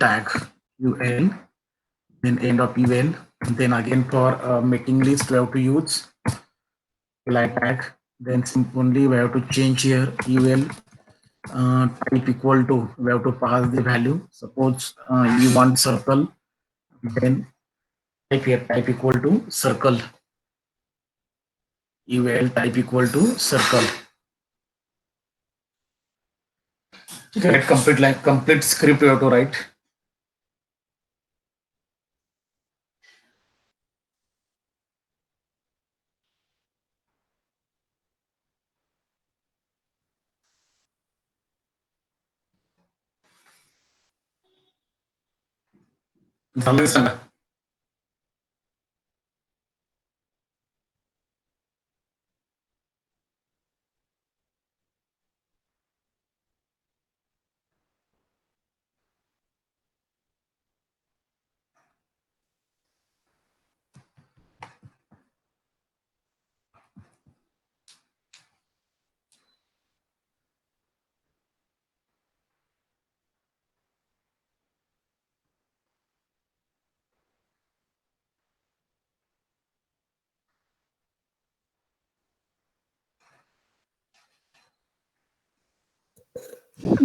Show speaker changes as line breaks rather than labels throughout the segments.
tag ul, then end of ul, then again for making list we have to use li tag, then simply we have to change here ul type equal to, we have to pass the value. Suppose you want circle, then type here type equal to circle, ul type equal to circle. Correct, complete line, complete script you have to write. झालं सांगा.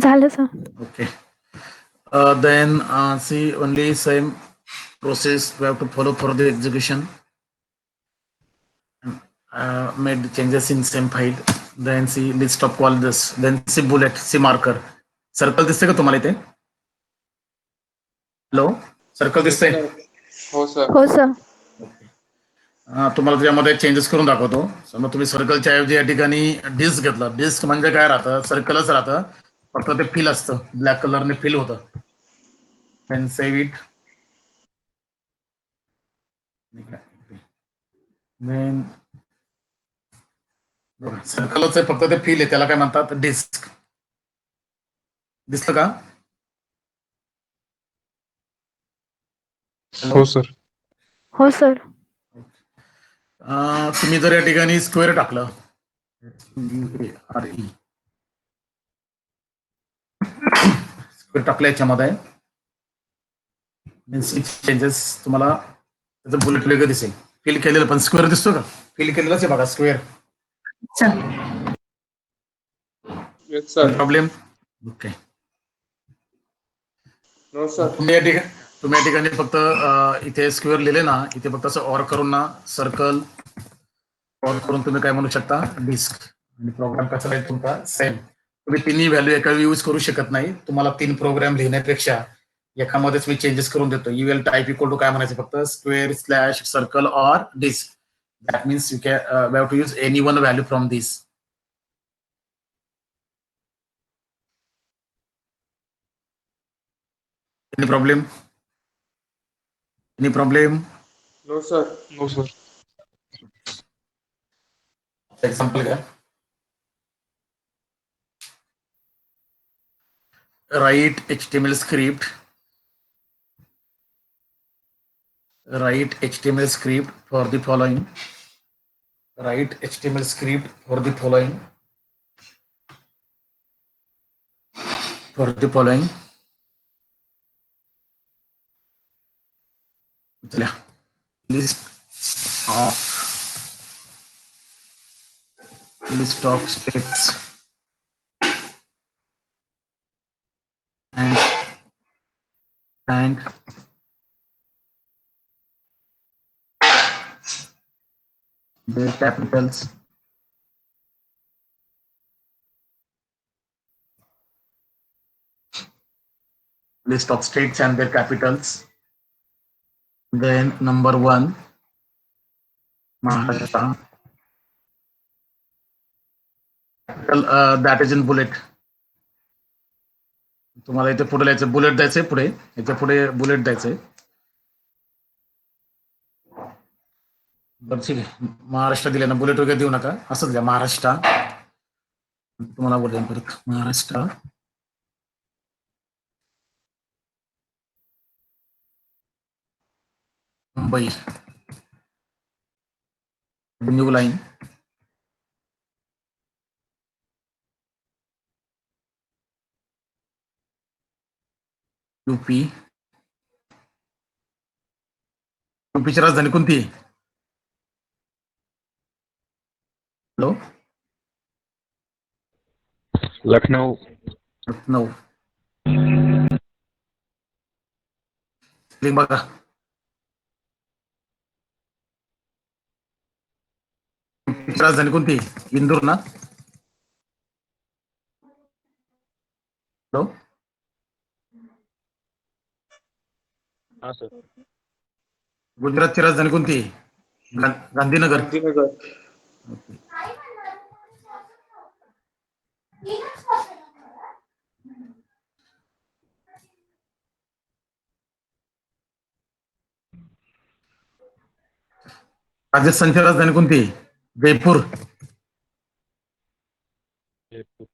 झालं sir.
Okay. Then see, only same process we have to follow for the execution. Made the changes in same file. Then see list of call this. Then see bullet, see marker. Circle दिसते का तुम्हाला इथे? Hello, circle दिसते?
हो sir.
हो sir.
तुम्हाला त्यामध्ये changes करून दाखवतो. समजा तुम्ही सर्कलच्या ऐवजी या ठिकाणी डिस्क घेतला. डिस्क म्हणजे काय राहतं? सर्कलच राहतं, फक्त ते फिल असतं, ब्लॅक कलरने फिल होतं. Then save it. Then सर्कलच आहे, फक्त ते फिल आहे, त्याला काय म्हणतात? डिस्क. दिसलं का?
हो सर.
हो सर.
तुम्ही जर या ठिकाणी स्क्वेअर टाकलं, स्क्वेअर टाकलं याच्यामध्ये चेंजेस, तुम्हाला त्याचं बुलेट वेगळं दिसेल. फिल केलेलं पण स्क्वेअर दिसतो का? फिल केलेलंच आहे बघा square.
Yes sir.
Problem? Okay.
No sir.
तुम्ही या ठिकाणी फक्त इथे स्क्वेअर लिहिले ना, इथे फक्त असं ऑर करून ना, सर्कल ऑर करून तुम्ही काय म्हणू शकता? डिस्क. आणि प्रोग्राम कसा आहे तुमचा? सेम. तुम्ही तिन्ही व्हॅल्यू एका यूज करू शकत नाही. तुम्हाला 3 प्रोग्राम लिहिण्यापेक्षा एकामध्येच मी चेंजेस करून देतो. यूएल टाईप इक्वल टू काय म्हणायचं? फक्त square slash circle or disk. That means you can have to use any one value from this. Any problem? Any problem?
No sir. No sir.
Example का? Write HTML script. Write HTML script for the following. Write HTML script for the following. For the following. List of states and their capitals. List of states and their capitals. Then number 1, Maharashtra. Capital, that is in bullet. तुम्हाला इथे पुढे लिहायचं, bullet द्यायचंय पुढे, याच्या पुढे bullet द्यायचंय. बरं ठीक आहे, महाराष्ट्र दिले ना, बुलेट वगैरे देऊ नका, असंच द्या महाराष्ट्र. तुम्हाला बोलले परत Maharashtra. Mumbai. New line. UP. यूपीची राजधानी कोणती आहे? हॅलो,
लखनऊ.
लखनऊ. स्पेलिंग बघा. यूपीची राजधानी कोणती आहे? इंदूर ना? हॅलो,
हाँ सर.
गुजरातची राजधानी कोणती आहे? गांधीनगर.
गांधीनगर.
राजस्थानची राजधानी कोणती आहे? जयपूर.
जयपुर.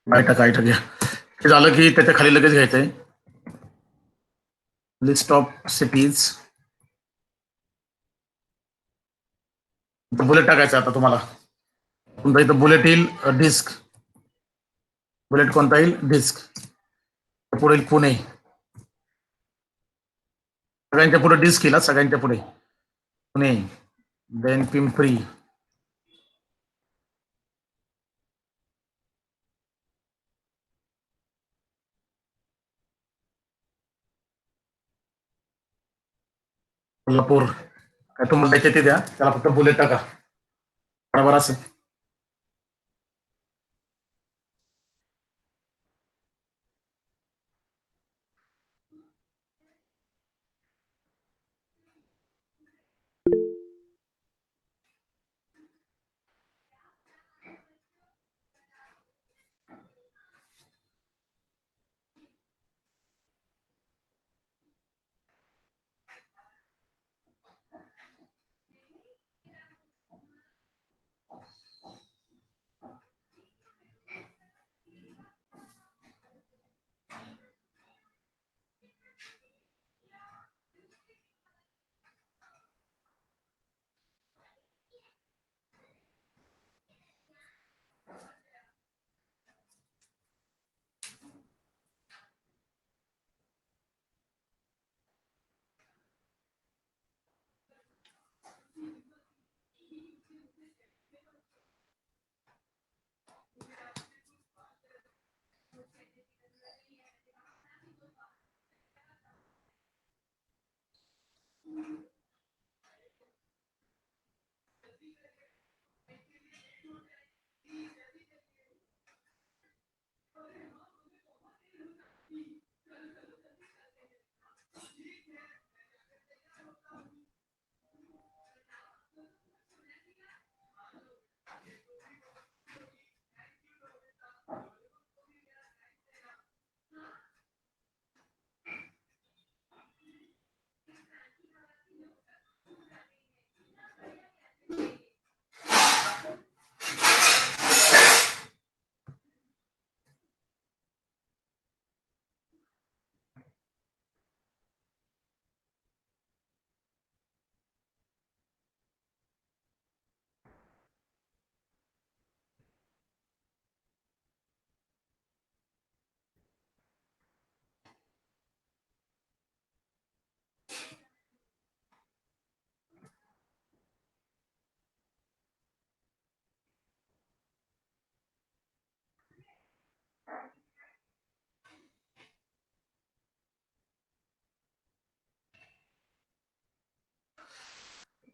काय घ्या. हे झालं की त्याच्या खाली लगेच घ्यायचंय लिस्ट ऑफ सिटीज. बुलेट टाकायचं आता तुम्हाला. तुमचा इथं बुलेट येईल डिस्क. बुलेट कोणता येईल? डिस्क. पुढे येईल पुणे. सगळ्यांच्या पुढे डिस्क येईल, सगळ्यांच्या पुढे पुणे. देन पिंपरी. कोल्हापूर. काय तुम्हाला द्यायचे ते द्या, त्याला फक्त बुलेट टाका बरोबर असेल.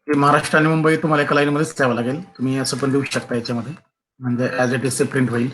ते महाराष्ट्र आणि मुंबई तुम्हाला एका लाईनमध्येच ठेवावं लागेल. तुम्ही असं पण देऊ शकता याच्यामध्ये, म्हणजे ऍज इट इज प्रिंट होईल.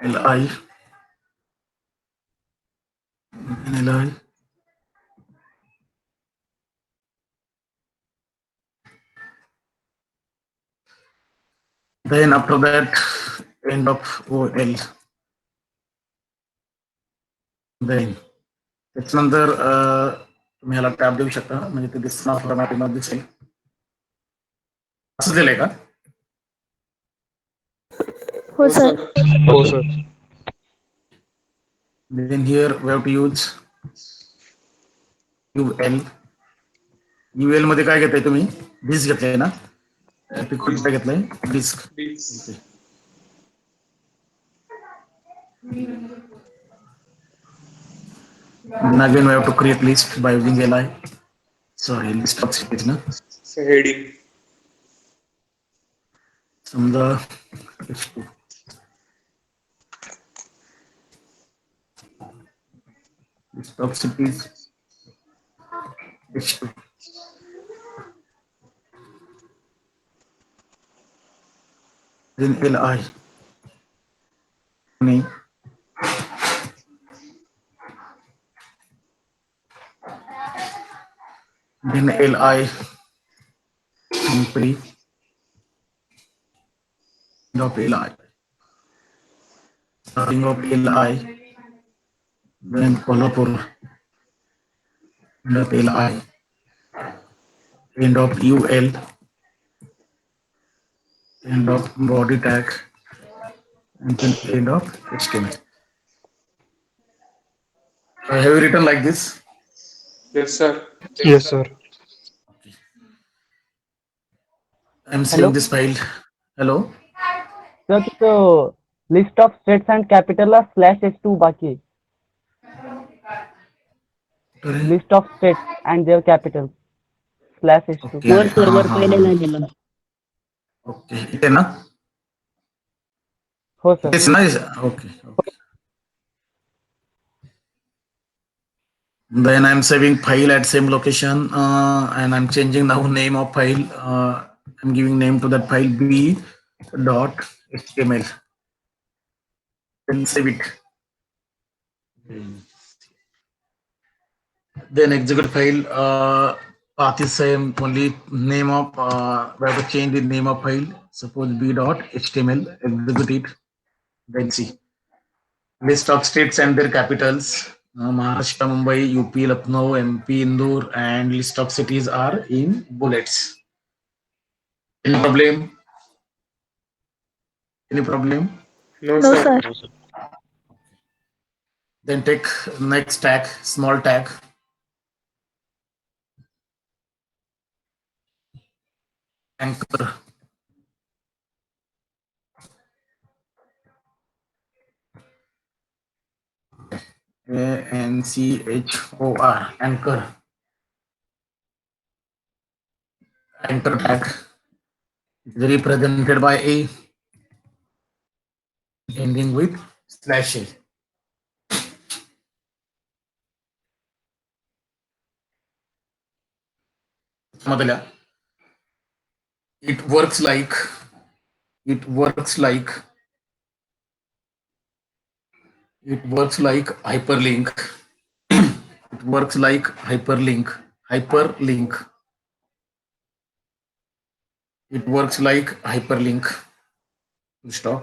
LI दिलं आहे. Then after that, end of OL. Then त्याच्यानंतर तुम्ही ह्याला टॅब देऊ शकता, म्हणजे ते दिसणार फॉर्मॅटमध्ये दिसेल. असं दिलंय का?
हो सर.
हो sir.
Then here we have to use UL. UL मध्ये काय घेताय तुम्ही? डिस्क घेतलंय ना? पिकोट काय घेतलंय? Disc.
This.
Then again we have to create list by using li. Sorry, list of cities ना.
So heading.
समजा H2. List of cities H2. Then li. Name. Then li simply of li. Starting of li. Then Kolhapur. End of li. End of ul. End of body tag. And then end of HTML. Have you written like this?
Yes, sir.
Yes, sir.
I'm
Hello?
seeing this file. Hello.
Sir तिथं list of states and कॅपिटलला /h2 बाकी आहे. List of states and their capital /h2.
Okay.
वर server
हा, हा,
पहिले
हा.
नाही दिलं.
ओके इथे ना
हो सर.
इथेच ना okay okay then I'm saving file at same location and I'm changing now name of file I'm giving name to that file b.html then save it then execute file path is same only name of we have to change the name of file suppose b.html execute it then see list of states and their capitals Maharashtra, Mumbai, UP, Lucknow, MP, Indore, and list of cities are in bullets. Any problem? Any problem?
No,
No
sir.
sir.
हो sir.
Then take next tag, small tag. Anchor. ANCHOR. Anchor. Anchor tag is represented by a ending with /a. समजल्या? It works like hyperlink. It works like hyperlink. It works like hyperlink. Stop.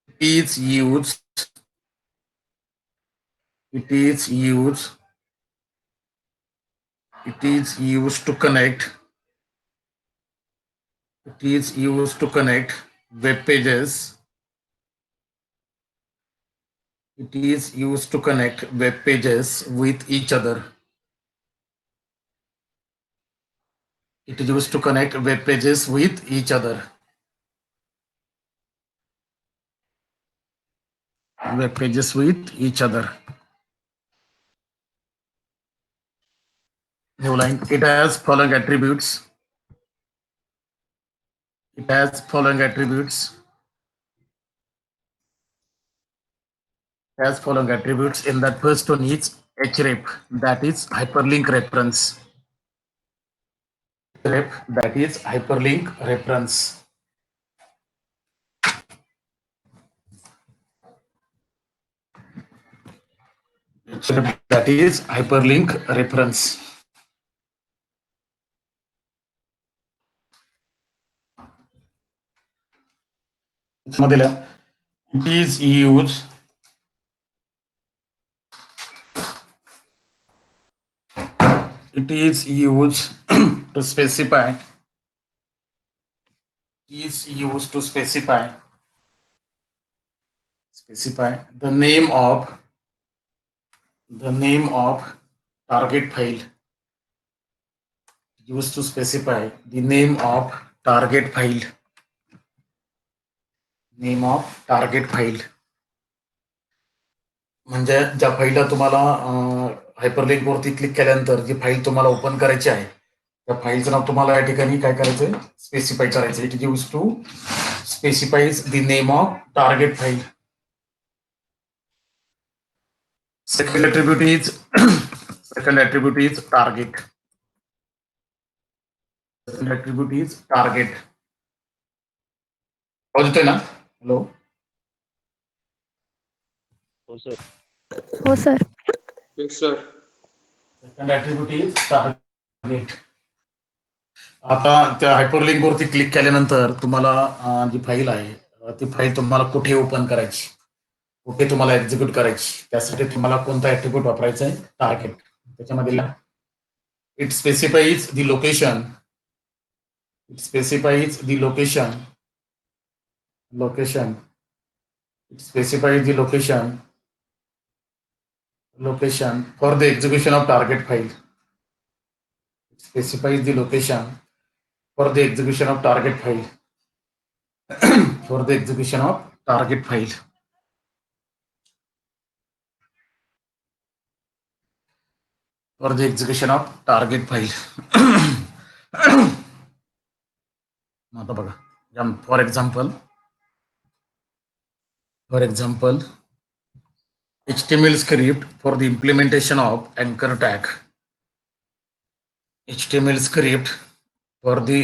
It is used. It is used to connect. It is used to connect web pages. It is used to connect web pages with each other. It is used to connect web pages with each other. Web pages with each other. New line. It has following attributes. It has following attributes. Has following attributes. In that first one is href, that is hyperlink reference. Href, that is hyperlink reference. that is hyperlink reference. मध्ये it is used to specify the name of target file. Used to specify the name of target file. म्हणजे ज्या फाईलला तुम्हाला hyperlink वरती click केल्यानंतर जी file तुम्हाला open करायची आहे त्या फाईलचं नाव तुम्हाला या ठिकाणी काय करायचंय, स्पेसिफाय करायचं. It is use to specifies the name of target file. Second attribute is target. Second attribute is target. आवाज येतोय ना? हॅलो.
हो सर.
हो sir.
Yes, sir.
Second attribute is target. आता त्या हायपरलिंक वरती क्लिक केल्यानंतर तुम्हाला जी फाईल आहे ती फाईल तुम्हाला कुठे ओपन करायची, कुठे तुम्हाला एक्झिक्यूट करायची, त्यासाठी तुम्हाला कोणता ऍट्रिब्यूट वापरायचा आहे, टार्गेट. त्याच्यामध्ये it specifies the location. It specifies the location. It specifies the location for the execution of target file. It specifies the location for the execution of target file. For the execution of target file. For the execution of target file. आता बघा, for example, HTML script for the implementation of anchor tag. HTML script for the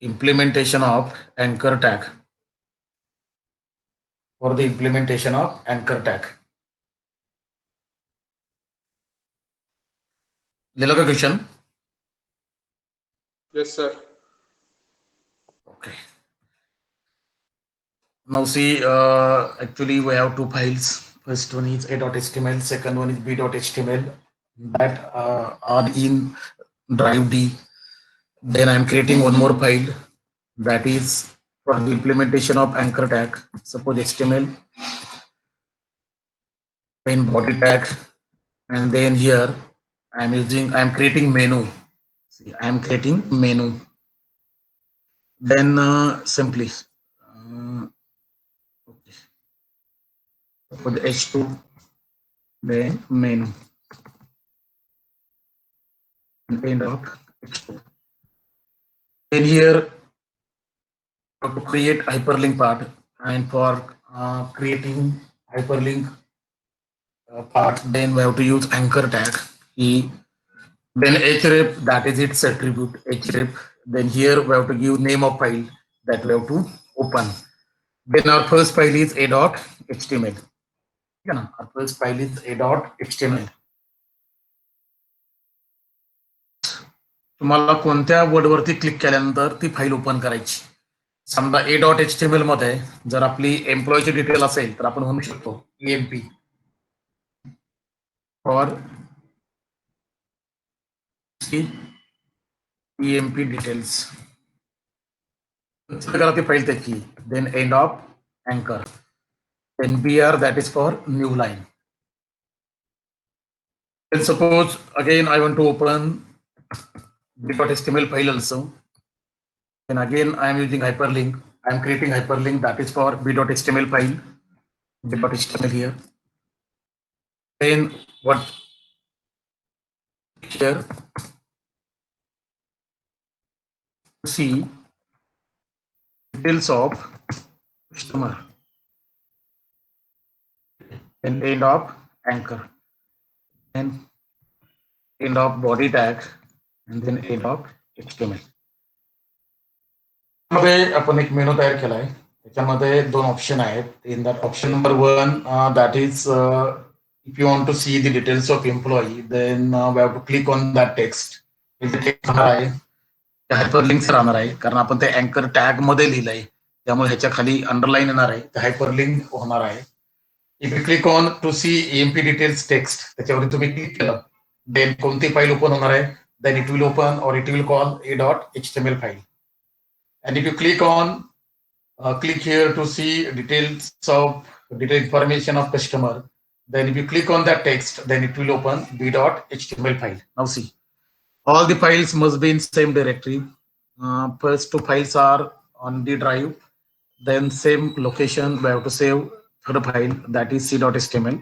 implementation of anchor tag. लिहिलं का question?
Yes, sir.
Okay. Now see, actually we have two files. First one is a.html, second one is b.html that are in drive D. Then I am creating one more file that is for the implementation of anchor tag. Suppose HTML, then body tag, and then here I am creating menu. See, I am creating menu. Then simply for the H2, then menu, and end of H2. Then here to create hyperlink part, and for creating hyperlink part, then we have to use anchor tag. Then href, that is its attribute, href. Then here we have to give name of file that we have to open. Then our first file is a.html. Our first file is a.html. तुम्हाला कोणत्या वर्डवरती click केल्यानंतर ती file open करायची. समजा a.html मध्ये जर आपली एम्प्लॉयची detail असेल तर आपण म्हणू शकतो emp or emp details. ती फाईल त्याची. Then end of anchor. Then br, that is for new line. Then suppose again I want to open b.html file also. Then again I am using hyperlink. I am creating hyperlink that is for b.html file. b.html here. Then what here? See details of customer. Then end of anchor. Then end of body tag, and then end of HTML. मध्ये आपण एक मेनू तयार केलाय. त्याच्यामध्ये दोन option आहेत. In that option number 1 that is if you want to see the details of employee, then we have to click on that text. इथे text राहणार आहे, हायपरलिंक्स राहणार आहे, कारण आपण ते अँकर टॅग मध्ये लिहिलंय, त्यामुळे ह्याच्या खाली अंडरलाईन येणार आहे, ते हायपरलिंक होणार आहे. If you click on to see MP details text, त्याच्यावर तुम्ही क्लिक केलं, देन कोणती फाईल ओपन होणार आहे, then it will open or it will call a.html file. And if you click on click here to see detailed information of customer, then if you click on that text, then it will open b.html file. Now see, all the files must be in same directory. First two files are on the drive, then same location we have to save third file, that is c.html.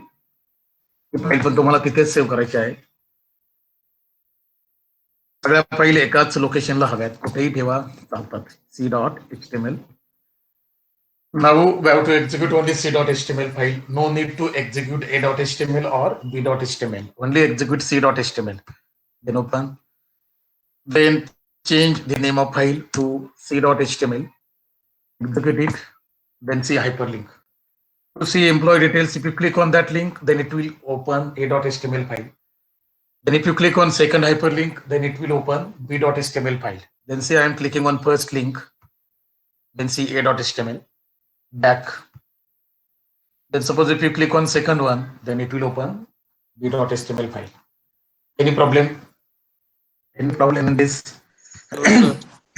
He file पण तुम्हाला तिथेच save करायची आहे. सगळ्या file एकाच लोकेशनला हव्यात, कुठेही ठेवा चालतात. c.html. Now we have to execute only c.html file. No need to execute a.html or b.html. Only execute c.html. Then open. Then change the name of file to c.html. Execute it. Then see hyperlink. To see employee details, if you click on that link, then it will open a.html file. Then if you click on second hyperlink, then it will open b.html file. Then see I am clicking on first link. Then see a.html. Back. Then suppose if you click on second one, then it will open b.html file. Any problem? Any problem in this?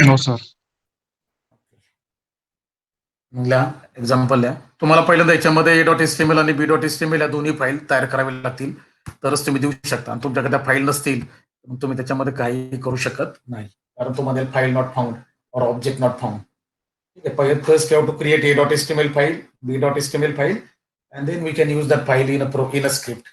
No, sir.
Example द्या. तुम्हाला पहिल्यांदा याच्यामध्ये a.html आणि b.html या दोन्ही file तयार कराव्या लागतील, तरच तुम्ही देऊ शकता. आणि तुमच्याकडे त्या फाईल नसतील तर तुम्ही त्याच्यामध्ये काही करू शकत नाही, कारण तुम्हाला file not found or object not found. ठीक आहे. पहिले first you have to create a.html file, b.html file, and then we can use that file in a script.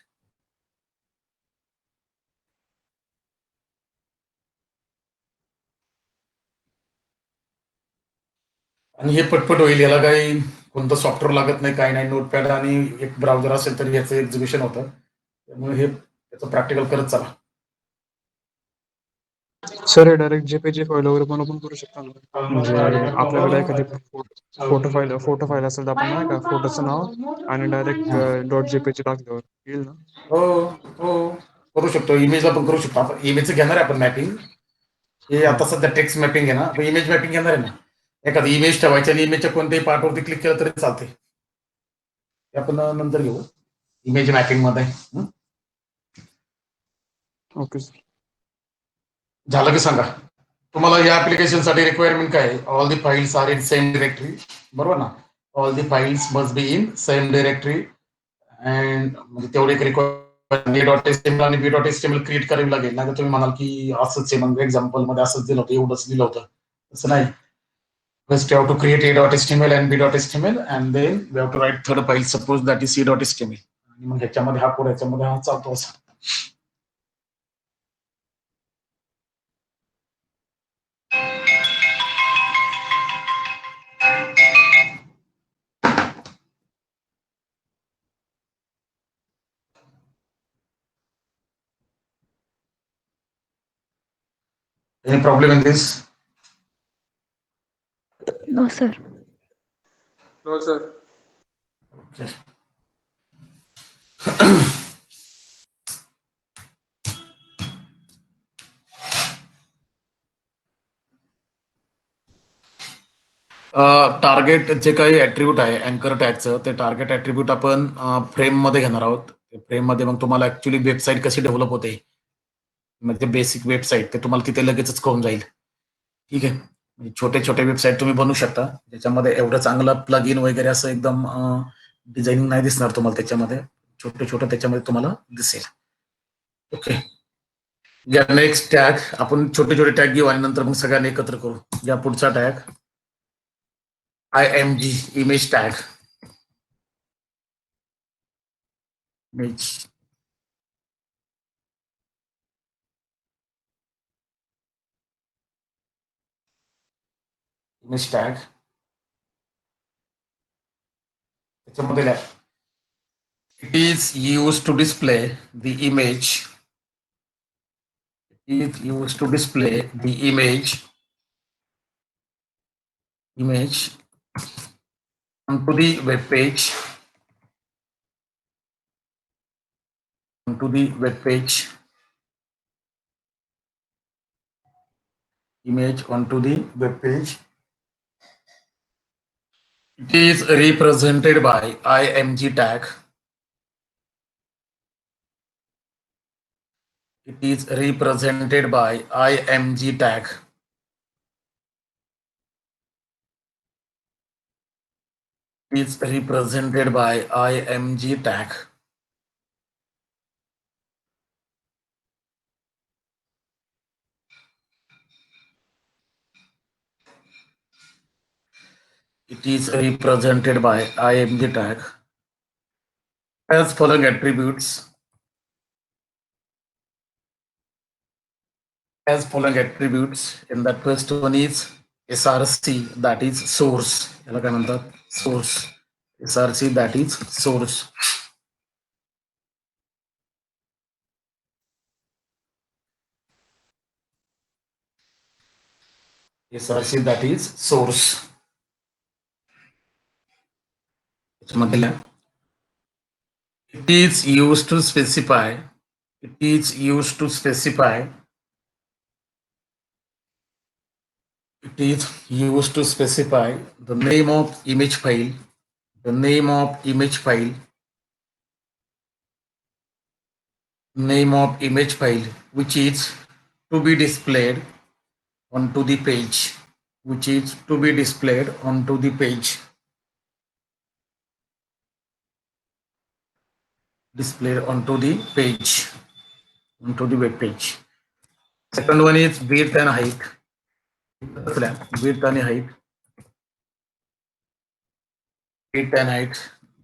आणि हे पटपट होईल, याला काही कोणतं सॉफ्टवेअर लागत नाही, काही नाही. नोटपॅड आणि एक ब्राउझर असेल तर याचं एक्झिक्युशन होतं. त्यामुळे हे त्याचं प्रॅक्टिकल करत चला.
सर हे डायरेक्ट जेपीजी फाईल वगैरे पण ओपन करू शकता ना? म्हणजे आपल्याकडे एखादी फोटो फाईल असेल तर आपण नाही का फोटोचं नाव आणि डायरेक्ट डॉट जेपीजी टाकल्यावर येईल ना?
हो हो, करू शकतो. इमेजला पण करू शकतो आपण. इमेजचं घेणार आहे आपण मॅपिंग. हे आता सध्या टेक्स्ट मॅपिंग आहे ना, आपण इमेज मॅपिंग घेणार आहे ना. एखादी इमेज ठेवायची आणि इमेजच्या कोणत्याही पार्टवरती क्लिक केलं तरी चालते. ते आपण नंतर घेऊ इमेज मॅपिंग मध्ये.
Okay sir.
झालं की सांगा. तुम्हाला या ऍप्लिकेशनसाठी रिक्वायरमेंट काय आहे? All the files are in same directory, बरोबर ना? All the files must be in same directory. And म्हणजे तेवढे एक a.html आणि b.html क्रिएट करावी लागेल. नाही तर तुम्ही म्हणाल की असंच आहे, म्हणजे एक्झाम्पल मध्ये असंच दिलं होतं, एवढंच दिलं होतं. तसं नाही. First you have to create a.html and b.html, and then we have to write third file, suppose that is c.html. आणि मग ह्याच्यामध्ये हा कोड, ह्याच्यामध्ये हा चालतो असा. Any problem in this?
No, sir.
No, sir.
Okay. Target जे काही attribute आहे अँकर टॅगचं, ते टार्गेट ऍट्रिब्यूट आपण फ्रेम मध्ये घेणार आहोत. फ्रेम मध्ये मग तुम्हाला ऍक्च्युली वेबसाईट कशी डेव्हलप होते, म्हणजे बेसिक वेबसाईट, ते तुम्हाला तिथे लगेचच कळून जाईल. ठीक आहे. म्हणजे छोटे छोटे वेबसाईट तुम्ही बनवू शकता, ज्याच्यामध्ये एवढं चांगलं प्लग इन वगैरे असं एकदम डिझाईनिंग नाही दिसणार तुम्हाला. त्याच्यामध्ये छोटे छोटे त्याच्यामध्ये तुम्हाला दिसेल. ओके. या नेक्स्ट टॅग आपण छोटे छोटे टॅग घेऊ आणि नंतर मग सगळ्यांनी एकत्र करू. या पुढचा tag IMG, image tag. Image image tag. त्याच्यामध्ये it is used to display the image. It is used to display the image onto the web page onto the web page. Image onto the web page. It is represented by img tag. It is represented by img tag. Is represented by img tag. It is represented by img tag. As following attributes. As following attributes. In that first one is src, that is source. याला काय म्हणतात? Source. src, that is source. src, that is source. It is used to specify. It is used to specify. It is used to specify the name of image file. The name of image file. Name of image file, which is to be displayed onto the page. Which is to be displayed onto the page. Displayed onto the page. Onto the web page. Second one is width and height. Width and height. Width and height.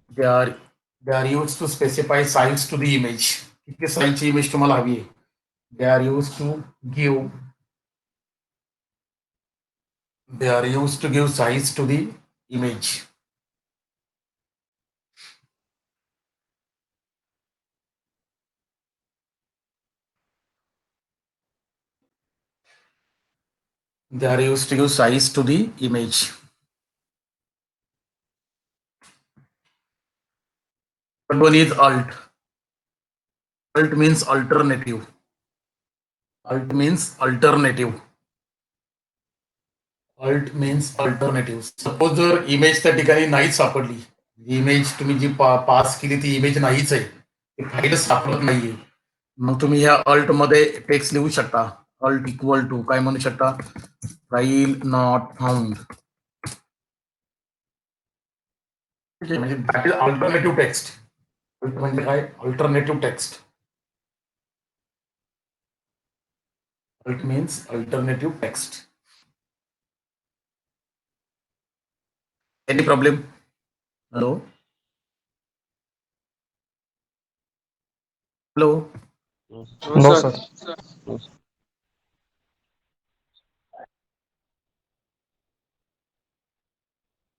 They are used to specify size to the image. किती साईजची image तुम्हाला हवी आहे. They are used to give. They are used to give size to the image. They are used to give size to the image. Third one is alt. Alt means alternative. Alt means alternative. Alt means alternative. Suppose जर image त्या ठिकाणी नाहीच सापडली, image तुम्ही जी पास केली ती image नाहीच आहे, ती फाईलच सापडत नाहीये, मग तुम्ही ह्या अल्ट मध्ये टेक्स्ट लिहू शकता. अल्ट इक्वल टू काय म्हणू शकता? File not found. म्हणजे दॅट इज अल्टरनेटिव्ह टेक्स्ट. म्हणजे काय? Alternative text. Alt means alternative text. Any problem? Hello? Hello?
No, sir.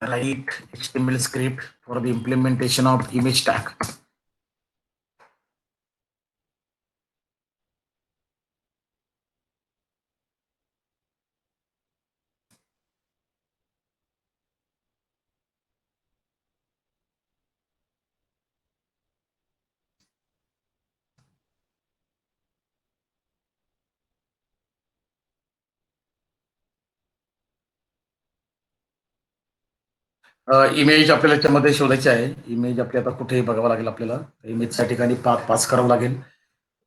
Write HTML script for the implementation of image tag. Image आपल्याला याच्यामध्ये शोधायची आहे. इमेज आपली आता कुठेही बघावं लागेल आपल्याला. इमेजच्या ठिकाणी पास करावं लागेल.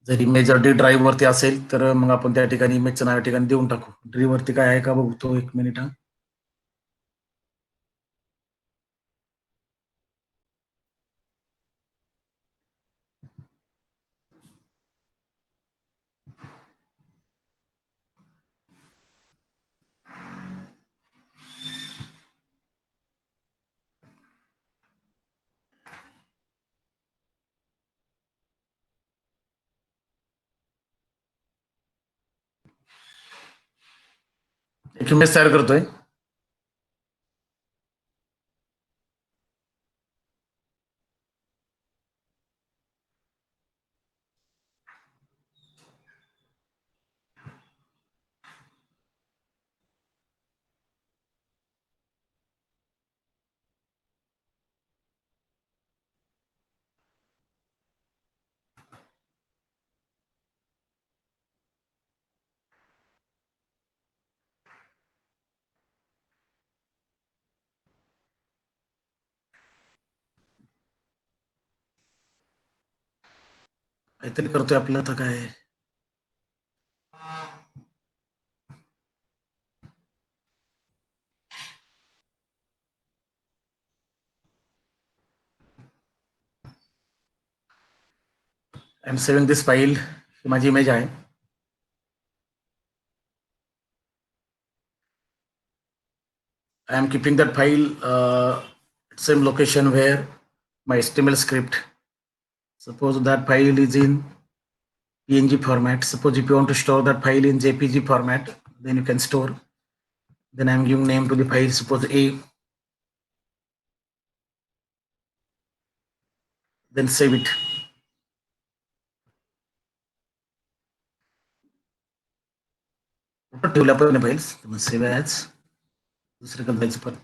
जर इमेज जर ड्राईव्ह वरती असेल तर मग आपण त्या ठिकाणी इमेजचं नाव या ठिकाणी देऊन टाकू. ड्राईव्ह वरती काय आहे का बघतो, एक मिनिट. हा, एक इमेज तयार करतोय. काहीतरी करतोय आपलं तर काय. I am saving this file. ही माझी इमेज आहे. I am keeping that file same location where my HTML script. Suppose that file is in PNG format. Suppose if you want to store that file in JPG format, then you can store. Then I am giving name to the file. Suppose A. Then save it. ठेवल्या पण files save as दुसरीकडे जायचं पण.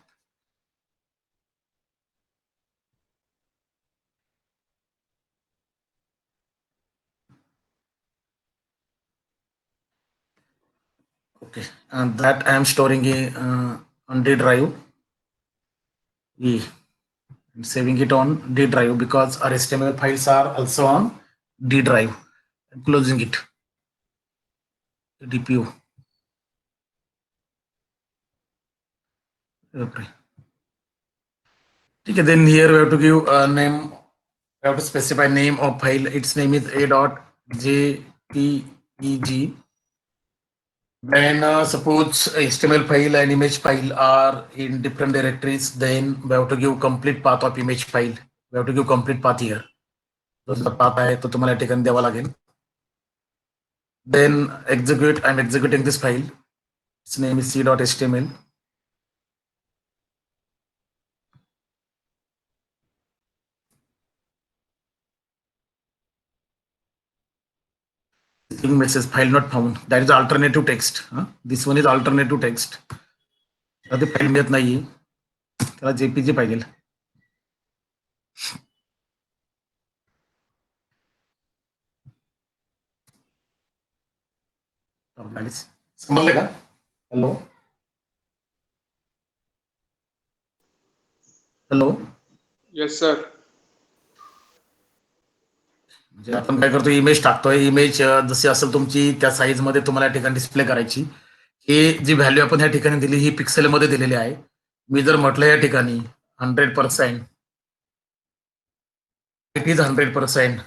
Okay, and that I am storing on D drive. I'm saving it on D drive because our HTML files are also on D drive. I'm closing it. DPU. Okay. Okay, then here we have to give a name. We have to specify name of file. Its name is a.jpeg. Then suppose HTML file and image file are in different directories. Then we have to give complete path of image file. We have to give complete path here. जो path आहे तो तुम्हाला या ठिकाणी द्यावा लागेल. Then execute. I'm executing this file. Its name is c.html. Message file not found. That is alternative text. This one is alternative text. ते file मिळत नाही, त्याला जेपीजी पाहिजे. समजलं का? Hello hello.
Yes, sir.
म्हणजे आपण काय करतो, इमेज टाकतोय. इमेज जशी असेल तुमची त्या साईज मध्ये तुम्हाला या ठिकाणी डिस्प्ले करायची. ही जी व्हॅल्यू आपण या ठिकाणी दिली ही पिक्सेल मध्ये दिलेली आहे. मी जर म्हटलं या ठिकाणी 100%, इट इज 100%.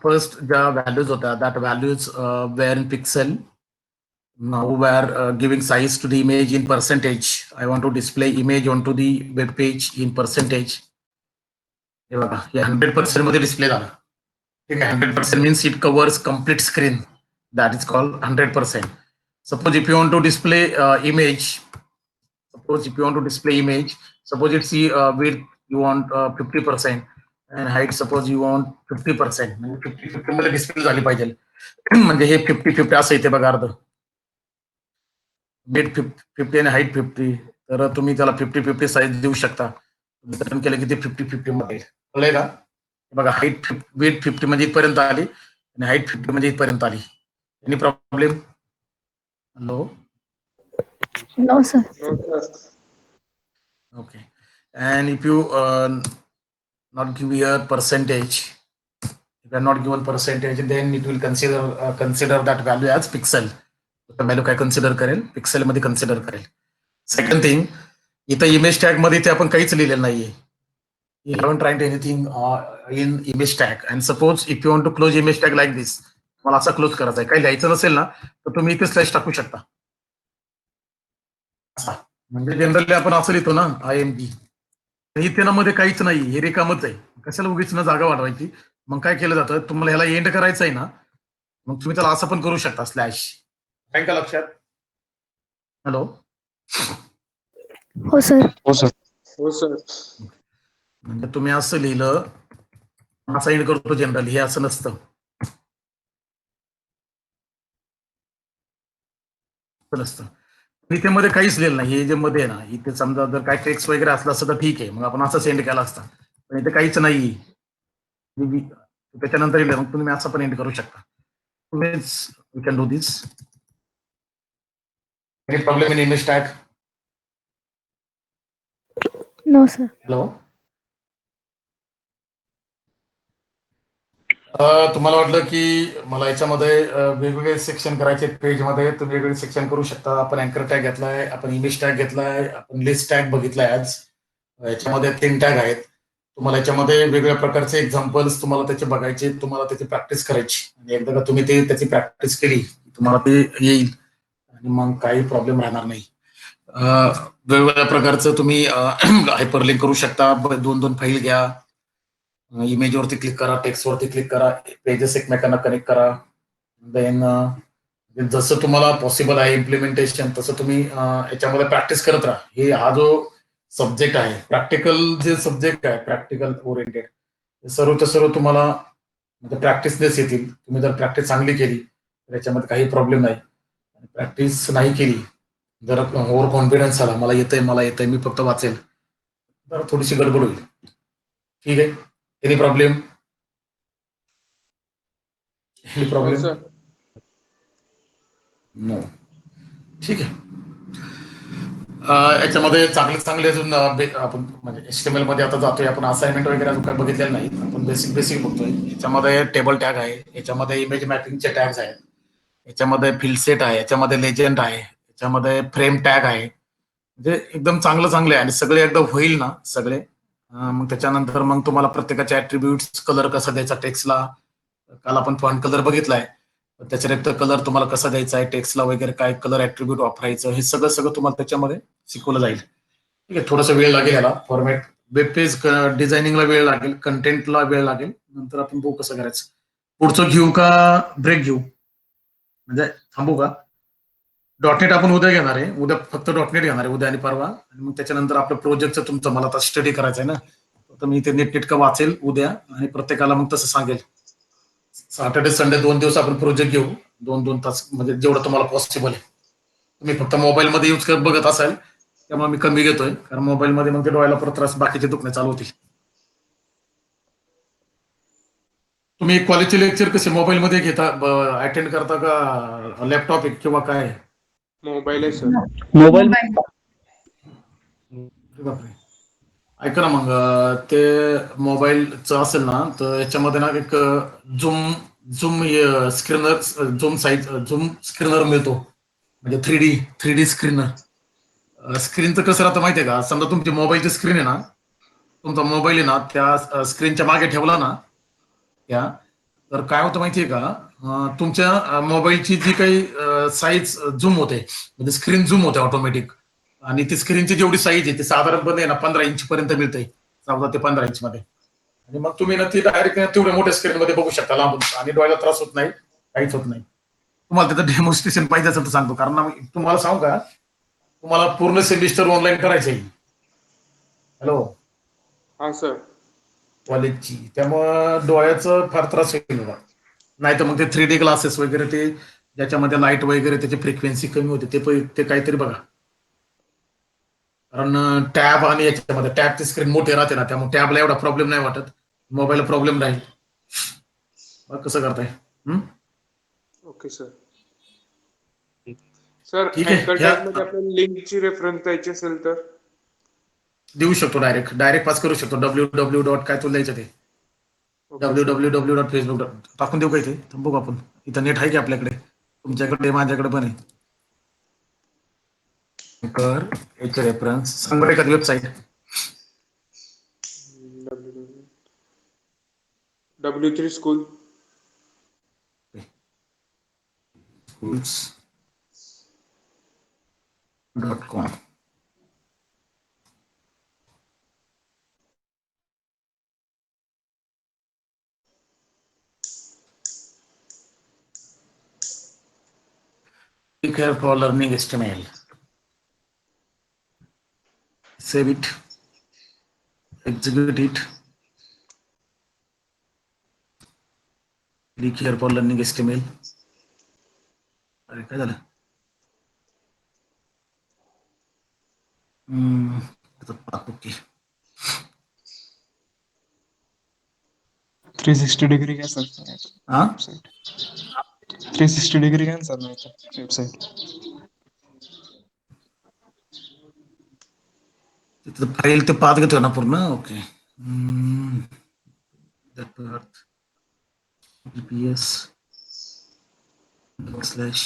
फर्स्ट ज्या व्हॅल्यूज होत्या that values were in pixel. Now we are giving size to the image in percentage. I want to display image onto the web page in percentage. हे बघा, हे 100% मध्ये डिस्प्ले झालं. ठीक आहे. 100% means it covers complete screen. That is called 100%. Suppose if you want to display image, suppose it's width you want 50% and height suppose you want 50%. म्हणजे 50-50 मध्ये display झाली पाहिजे. म्हणजे हे 50-50 असं येते बघा अर्ध. वेट 50 आणि हाईट 50, तर तुम्ही त्याला 50-50 साईज देऊ शकता. रिटर्न केलं की ते 50-50 मध्ये कळलंय का? बघा, हाईट वेट 50 म्हणजे इथपर्यंत आली आणि हाईट 50 म्हणजे इथपर्यंत आली. Any problem? Hello.
No, sir.
No, sir.
Okay. And if you not give your percentage, if you are not given percentage, then it will consider that value as pixel. Value काय consider करेल? Pixel मध्ये consider करेल. Second thing, इथं image tag मध्ये ते आपण काहीच लिहिलेलं नाहीये. You haven't tried anything in image tag. And suppose if you want to close image tag like this, मला असा क्लोज करायचा आहे, काही लिहायचं नसेल ना तर तुम्ही इथे स्लॅश टाकू शकता. म्हणजे जनरली आपण असं लिहितो ना IMG. इथे ना मध्ये काहीच नाही, हे रिकामच आहे. कशाला उगीच ना जागा वाढवायची. मग काय केलं जातं, तुम्हाला ह्याला एंड करायचं आहे ना, मग तुम्ही त्याला असं पण करू शकता स्लॅश. काय का लक्षात? हॅलो.
Oh, sir.
हो सर.
हो, सर.
म्हणजे तुम्ही असं लिहिलं, असं एंड करतो जनरली, हे असं नसतं. इथे मध्ये काहीच लिहिलं नाही. हे जे मध्ये आहे ना, इथे समजा जर काय टेक्स्ट वगैरे असलं असतं तर ठीक आहे, मग आपण असं सेंड केला असता. पण इथे काहीच नाही. त्याच्यानंतर मग तुम्ही असं पण एंड करू शकता. We can do this. Any problem in image tag?
No, sir.
Hello. तुम्हाला वाटलं की मला याच्यामध्ये वेगवेगळे सेक्शन करायचे पेजमध्ये, तुम्ही वेगवेगळे सेक्शन करू शकता. आपण अँकर टॅग घेतलाय, आपण इमेज टॅग घेतलाय, आपण लिस्ट टॅग बघितलाय आज. याच्यामध्ये 3 टॅग आहेत. तुम्हाला याच्यामध्ये वेगवेगळ्या प्रकारचे एक्झाम्पल्स तुम्हाला त्याचे बघायचे, तुम्हाला त्याची प्रॅक्टिस करायची आणि एकदा का तुम्ही त्याची प्रॅक्टिस केली तुम्हाला ते येईल आणि मग काही प्रॉब्लेम राहणार नाही. वेगवेगळ्या प्रकारचं तुम्ही हायपरलिंक करू शकता. 2-2 फाईल घ्या, इमेज वरती क्लिक करा, टेक्स्ट वरती क्लिक करा, पेजेस एकमेकांना कनेक्ट करा. देन जसं तुम्हाला पॉसिबल आहे इम्प्लिमेंटेशन तसं तुम्ही याच्यामध्ये प्रॅक्टिस करत राहा. हा जो सब्जेक्ट आहे प्रॅक्टिकल, जे सब्जेक्ट आहे प्रॅक्टिकल ओरिएंटेड, सर्वच्या सर्व तुम्हाला म्हणजे प्रॅक्टिसनेस येतील. तुम्ही जर प्रॅक्टिस चांगली केली तर याच्यामध्ये काही प्रॉब्लेम नाही. प्रॅक्टिस नाही केली, जर ओव्हर कॉन्फिडन्स आला, मला येतंय मी फक्त वाचेल, तर थोडीशी गडबड होईल. ठीक आहे. Any problem? Any
No,
problem?
sir.
No. ठीक आहे. याच्यामध्ये चांगले चांगले अजून आपण म्हणजे HTML मध्ये आता जातोय आपण, असाइनमेंट वगैरे अजून काही बघितलेलं नाही, आपण बेसिक बेसिक बघतोय. याच्यामध्ये टेबल टॅग आहे, याच्यामध्ये इमेज मॅपिंगचे टॅग्स आहेत, याच्यामध्ये फील्ड सेट आहे, याच्यामध्ये लेजंड आहे, याच्यामध्ये फ्रेम टॅग आहे. म्हणजे एकदम चांगलं चांगलं आहे आणि सगळे एकदम होईल ना सगळे. मग त्याच्यानंतर मग तुम्हाला प्रत्येकाचे ऍट्रिब्यूट्स, कलर कसा द्यायचा टेक्स्टला, काल आपण फॉन्ट कलर बघितलाय, त्याच्या कलर तुम्हाला कसा द्यायचा आहे टेक्स्टला वगैरे, काय कलर ऍट्रिब्यूट वापरायचं, हे सगळं सगळं तुम्हाला त्याच्यामध्ये शिकवलं जाईल. ठीक आहे. थोडासा वेळ लागेल याला, फॉर्मॅट वेब पेज डिझायनिंगला वेळ लागेल, कंटेंटला वेळ लागेल, नंतर आपण बघू कसं करायचं. पुढचं घेऊ का ब्रेक घेऊ, म्हणजे थांबू का? डॉटनेट आपण उद्या घेणार आहे, उद्या फक्त डॉटनेट घेणार आहे, उद्या आणि परवा. आणि मग त्याच्यानंतर आपलं प्रोजेक्टचं तुमचं मला आता स्टडी करायचं आहे ना, तर मी ते नीटनेटकं वाचेल उद्या आणि प्रत्येकाला मग तसं सांगेल. सॅटर्डे संडे 2 दिवस आपण प्रोजेक्ट घेऊ, 2-2 तास, म्हणजे जेवढं तुम्हाला पॉसिबल आहे. तुम्ही फक्त मोबाईलमध्ये यूज करत बघत असाल त्यामुळे मी कमी घेतोय, कारण मोबाईलमध्ये मग ते डोळ्याला परत त्रास, बाकीचे दुखणे चालू होतील. तुम्ही कॉलेजचे लेक्चर कसे मोबाईलमध्ये घेता, अटेंड करता का लॅपटॉप आहे किंवा काय?
Mobile, sir.
मोबाईल.
अरे बापरे. ऐका ना मग, ते मोबाईलचं असेल ना तर याच्यामध्ये ना एक झूम झूम स्क्रीनर, झूम साईज, झूम स्क्रीनर मिळतो, म्हणजे 3D स्क्रीनर. स्क्रीनचं कसं राहतं माहितीये का, समजा तुमची मोबाईलची स्क्रीन आहे ना, तुमचा मोबाईल आहे ना त्या स्क्रीनच्या मागे ठेवला ना त्या, तर काय होतं माहितीये का, तुमच्या मोबाईलची जी काही साईज झूम होते, म्हणजे स्क्रीन झूम होते ऑटोमॅटिक. आणि ती स्क्रीनची जेवढी साईज आहे ती साधारणपणे ना 15 इंच पर्यंत मिळते, 14 ते 15 इंच मध्ये. आणि मग तुम्ही ना ती डायरेक्ट तेवढ्या मोठ्या स्क्रीन मध्ये बघू शकता लांबून, आणि डोळ्याला त्रास होत नाही, काहीच होत नाही. तुम्हाला त्याचं डेमॉन्स्ट्रेशन पाहिजे असेल तर सांगतो, कारण ना तुम्हाला सांगू का, तुम्हाला पूर्ण सेमिस्टर ऑनलाईन करायचं आहे. हॅलो.
Sir.
कॉलेजची, त्यामुळं डोळ्याचं फार त्रास होईल बघा. नाही तर मग ते 3D ग्लासेस वगैरे, ते ज्याच्यामध्ये लाईट वगैरे त्याची फ्रिक्वेन्सी कमी होते, ते काहीतरी बघा. कारण टॅब आणि याच्यामध्ये टॅबची स्क्रीन मोठी राहते ना, त्यामुळे टॅबला एवढा प्रॉब्लेम नाही वाटत, मोबाईलला प्रॉब्लेम राहील. मग कसं करताय?
Okay, sir. Sir,
ठीक आहे.
anchor
ह्या
tag मध्ये आपल्याला लिंकची रेफरन्स द्यायची असेल तर
देऊ शकतो, डायरेक्ट पास करू शकतो. www डॉट काय तुला द्यायचं ते,
okay sir.
www dot Facebook टाकून देऊ का इथे? बघू आपण, इथं नेट आहे की आपल्याकडे, तुमच्याकडे माझ्याकडे पण आहे. कर एक रेफरन्स सांग एखादी website.
W3 School.
schools.com. Click here for learning HTML. Save it. Execute it. Click here for learning HTML. अरे काय झालं? ओके.
360 डिग्री घ्या सर.
हा,
360 डिग्री घ्या सर, नाही वेबसाईट.
तिथं फाईल ते पाथ घेतोय ना पूर्ण. ओके. EPS slash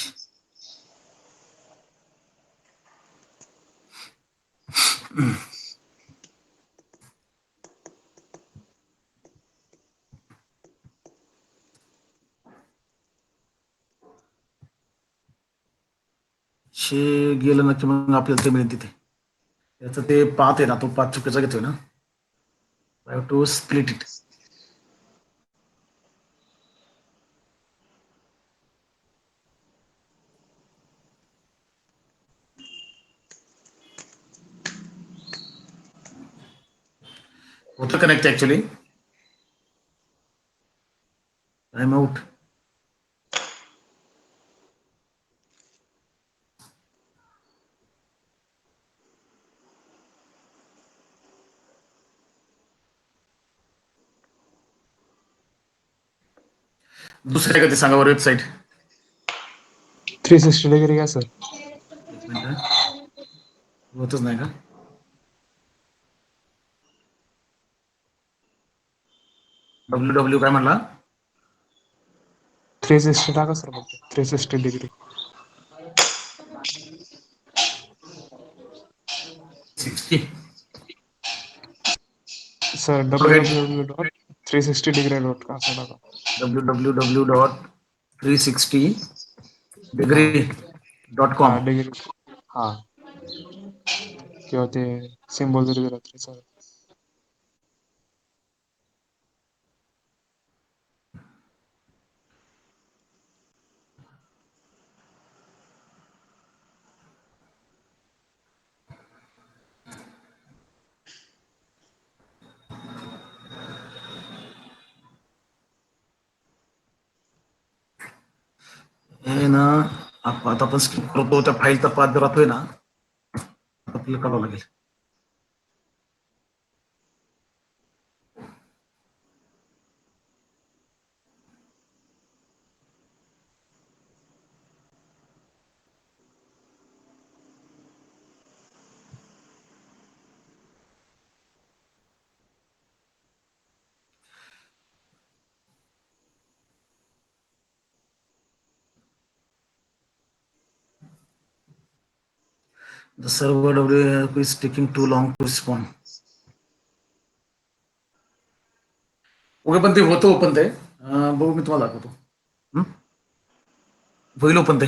शे गेलं ना की मग आपल्याला ते मिळेल तिथे. त्याचं ते पाथ आहे ना, तो पाथ चुकीचा घेतोय ना. I have to split it. होतं कनेक्ट ऍक्च्युली. Time out. दुसऱ्या कधी सांगा बरं वेबसाईट.
360 डिग्री घ्या सर.
एक मिनिट. होतच नाही का? WW काय म्हणला?
360 टाका सर फक्त 360 डिग्री.
60.
सर www.360degree.com असं टाका.
www.360degree.com.
हा डिग्री. हा किंवा ते सिम्बॉल जरी दिला तरी चालेल.
हे ना आता आपण स्किप करतो, त्या फाईलचा पाथ जर राहतोय ना, आपल्याला करावं लागेल. The server WF is taking too long to respond. Okay, पण ते होतं ओपन ते. बघू, मी तुम्हाला दाखवतो. होईल ओपन ते.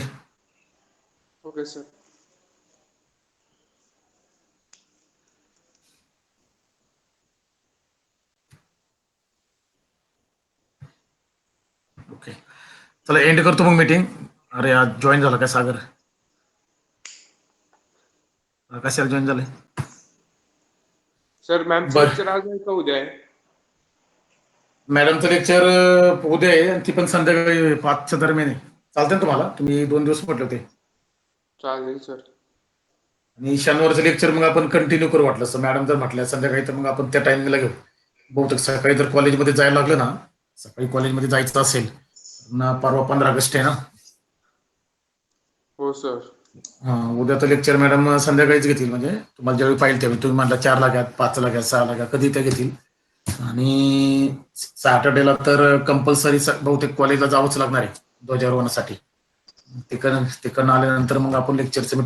Okay sir.
ओके, चला एंड करतो मग मीटिंग. अरे आज जॉईन झाला काय सागर? कशाला जॉईन झाले?
सर मॅमचं
बर.
लेक्चर आज आहे का उद्या आहे?
मॅडमचं लेक्चर उद्या आहे, आणि ती पण संध्याकाळी 5च्या दरम्यान आहे. चालतं ना तुम्हाला? तुम्ही 2 दिवस म्हटले होते.
चालेल सर.
आणि शनिवारचं लेक्चर मग आपण कंटिन्यू करू वाटलं असं. मॅडम जर म्हटलं संध्याकाळी तर मग आपण त्या टायमिंगला घेऊ. बहुतेक सकाळी जर कॉलेजमध्ये जायला लागलं ना, सकाळी कॉलेजमध्ये जायचं असेल ना, परवा 15 ऑगस्ट आहे ना.
हो सर.
उद्या तर लेक्चर मॅडम संध्याकाळीच घेतील. म्हणजे तुम्हाला ज्यावेळी पाहिजे त्यावेळी तुम्ही म्हटलं 4ला घ्या, 5ला घ्या, 6ला घ्या, कधी त्या घेतील. आणि सॅटर्डेला तर कंपल्सरी बहुतेक कॉलेजला जावंच लागणार आहे ध्वजारोहणासाठी. तिकडनं आल्यानंतर मग आपण लेक्चरचं